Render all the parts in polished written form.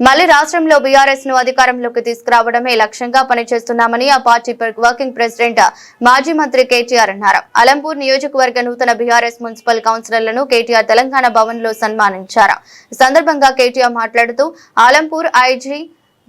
మళ్లీ రాష్ట్రంలో బీఆర్ఎస్ ను అధికారంలోకి తీసుకురావడమే లక్ష్యంగా పనిచేస్తున్నామని ఆ పార్టీ వర్కింగ్ ప్రెసిడెంట్ మాజీ మంత్రి కేటీఆర్ అన్నారు. అలంపూర్ నియోజకవర్గ నూతన బీఆర్ఎస్ మున్సిపల్ కౌన్సిలర్లను కేటీఆర్ తెలంగాణ భవన్ లో సన్మానించారు. ఈ సందర్భంగా కేటీఆర్ మాట్లాడుతూ ఆలంపూర్ ఐజీ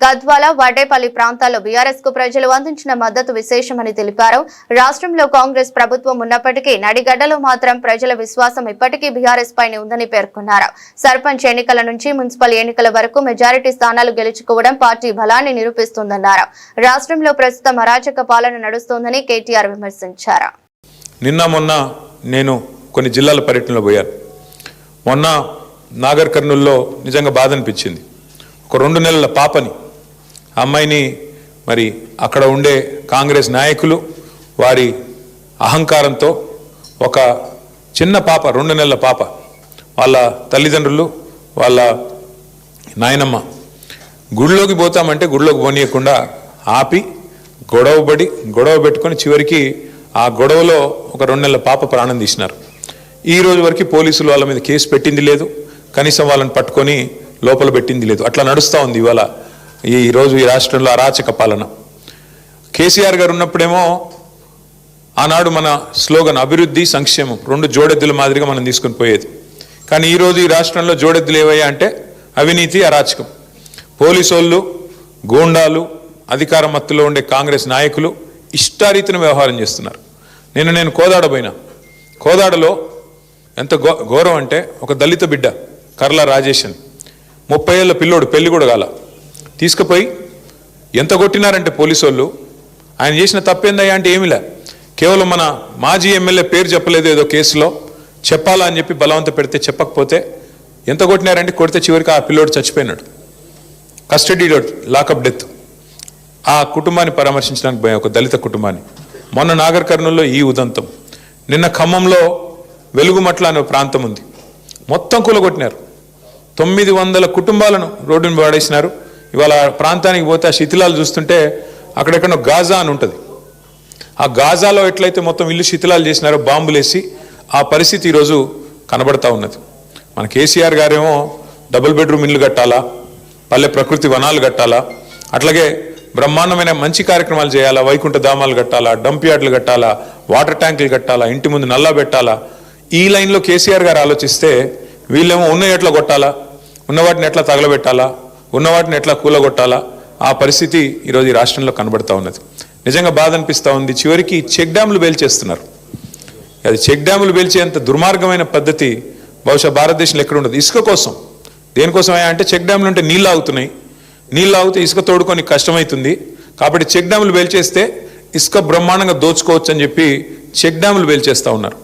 గద్వాల వడ్డేపల్లి ప్రాంతాల్లో బీఆర్ఎస్ కు ప్రజలు అందించిన మద్దతు విశేషమని తెలిపారు. రాష్ట్రంలో కాంగ్రెస్ ప్రభుత్వం ఉన్నప్పటికీ నడిగడ్డలో మాత్రం ప్రజల విశ్వాసం ఇప్పటికీ బీఆర్ఎస్ పైనే ఉందని పేర్కొన్నారు. సర్పంచ్ ఎన్నికల నుంచి మున్సిపల్ ఎన్నికల వరకు మెజారిటీ స్థానాలు గెలుచుకోవడం పార్టీ బలాన్ని నిరూపిస్తుందన్నారు. రాష్ట్రంలో ప్రస్తుతం అరాచక పాలన నడుస్తోందని కేటీఆర్ విమర్శించారు. నిన్న మొన్న నేను కొన్ని జిల్లాల పర్యటనలో పోయాను. మొన్న నాగర్ కర్నూల్లో నిజంగా బాధ అనిపించింది. ఒక 2 నెలల పాపని అమ్మాయిని మరి అక్కడ ఉండే కాంగ్రెస్ నాయకులు వారి అహంకారంతో ఒక చిన్న పాప 2 నెలల పాప వాళ్ళ తల్లిదండ్రులు వాళ్ళ నాయనమ్మ గుడిలోకి పోతామంటే గుడిలోకి పోనీయకుండా ఆపి గొడవ పెట్టుకొని చివరికి ఆ గొడవలో ఒక 2 నెలల పాప ప్రాణం తీసినారు. ఈ రోజు వరకు పోలీసులు వాళ్ళ మీద కేసు పెట్టింది లేదు, కనీసం వాళ్ళని పట్టుకొని లోపల పెట్టింది లేదు. అట్లా నడుస్తూ ఉంది ఇవాళ ఈరోజు ఈ రాష్ట్రంలో అరాచక పాలన. కేసీఆర్ గారు ఉన్నప్పుడేమో ఆనాడు మన స్లోగన్ అభివృద్ధి సంక్షేమం 2 జోడెద్దుల మాదిరిగా మనం తీసుకొని పోయేది. కానీ ఈరోజు ఈ రాష్ట్రంలో జోడెద్దులు ఏవయ్యా అంటే అవినీతి, అరాచకం. పోలీసు వాళ్ళు, గూండాలు, అధికార మత్తులో ఉండే కాంగ్రెస్ నాయకులు ఇష్టారీతిన వ్యవహారం చేస్తున్నారు. నేను కోదాడ పోయినా. కోదాడలో ఎంత ఘోరం అంటే ఒక దళిత బిడ్డ కర్ల రాజేష్ అని 30 ఏళ్ళ పిల్లోడు, పెళ్లి కూడా కాల, తీసుకుపోయి ఎంత కొట్టినారంటే పోలీసు వాళ్ళు. ఆయన చేసిన తప్పేందయ్యా అంటే ఏమిలే, కేవలం మన మాజీ ఎమ్మెల్యే పేరు చెప్పలేదు ఏదో కేసులో, చెప్పాలా అని చెప్పి బలవంత పెడితే చెప్పకపోతే ఎంత కొట్టినారంటే కొడితే చివరికి ఆ పిల్లోడు చచ్చిపోయినాడు. Custody lockup death. ఆ కుటుంబాన్ని పరామర్శించడానికి పోయాం, ఒక దళిత కుటుంబాన్ని. మొన్న నాగర్ కర్నూల్లో ఈ ఉదంతం. నిన్న ఖమ్మంలో వెలుగుమట్ల అనే ప్రాంతం ఉంది, మొత్తం కూలగొట్టినారు. 900 కుటుంబాలను రోడ్డును పడేసినారు. ఇవాళ ప్రాంతానికి పోతే ఆ శిథిలాలు చూస్తుంటే అక్కడెక్కడో గాజా అని ఉంటుంది. ఆ గాజాలో ఎట్లయితే మొత్తం ఇల్లు శిథిలాలు చేసినారో బాంబులేసి, ఆ పరిస్థితి ఈరోజు కనబడతా ఉన్నది. మన కేసీఆర్ గారేమో డబుల్ బెడ్రూమ్ ఇల్లు కట్టాలా, పల్లె ప్రకృతి వనాలు కట్టాలా, అట్లాగే బ్రహ్మాండమైన మంచి కార్యక్రమాలు చేయాలా, వైకుంఠ ధామాలు కట్టాలా, డంప్ యార్డులు కట్టాలా, వాటర్ ట్యాంకులు కట్టాలా, ఇంటి ముందు నల్లా పెట్టాలా. ఈ లైన్లో కేసీఆర్ గారు ఆలోచిస్తే వీళ్ళేమో ఉన్న ఎట్లా కొట్టాలా, ఉన్న వాటిని ఎట్లా తగలబెట్టాలా, ఉన్న వాటిని ఎట్లా కూలగొట్టాలా, ఆ పరిస్థితి ఈరోజు ఈ రాష్ట్రంలో కనబడతా ఉన్నది. నిజంగా బాధ అనిపిస్తూ ఉంది. చివరికి చెక్ డ్యాములు పేల్చేస్తున్నారు. అది చెక్ డ్యాములు పేల్చేంత దుర్మార్గమైన పద్ధతి బహుశా భారతదేశంలో ఎక్కడ ఉండదు. ఇసుక కోసం, దేనికోసం అంటే చెక్ డ్యాములు ఉంటే నీళ్ళు ఆగుతున్నాయి, నీళ్ళు ఆగితే ఇసుక తోడుకొని కష్టమవుతుంది. కాబట్టి చెక్ డ్యాములు పేల్చేస్తే ఇసుక బ్రహ్మాండంగా దోచుకోవచ్చు అని చెప్పి చెక్ డ్యాములు పేల్చేస్తూ ఉన్నారు.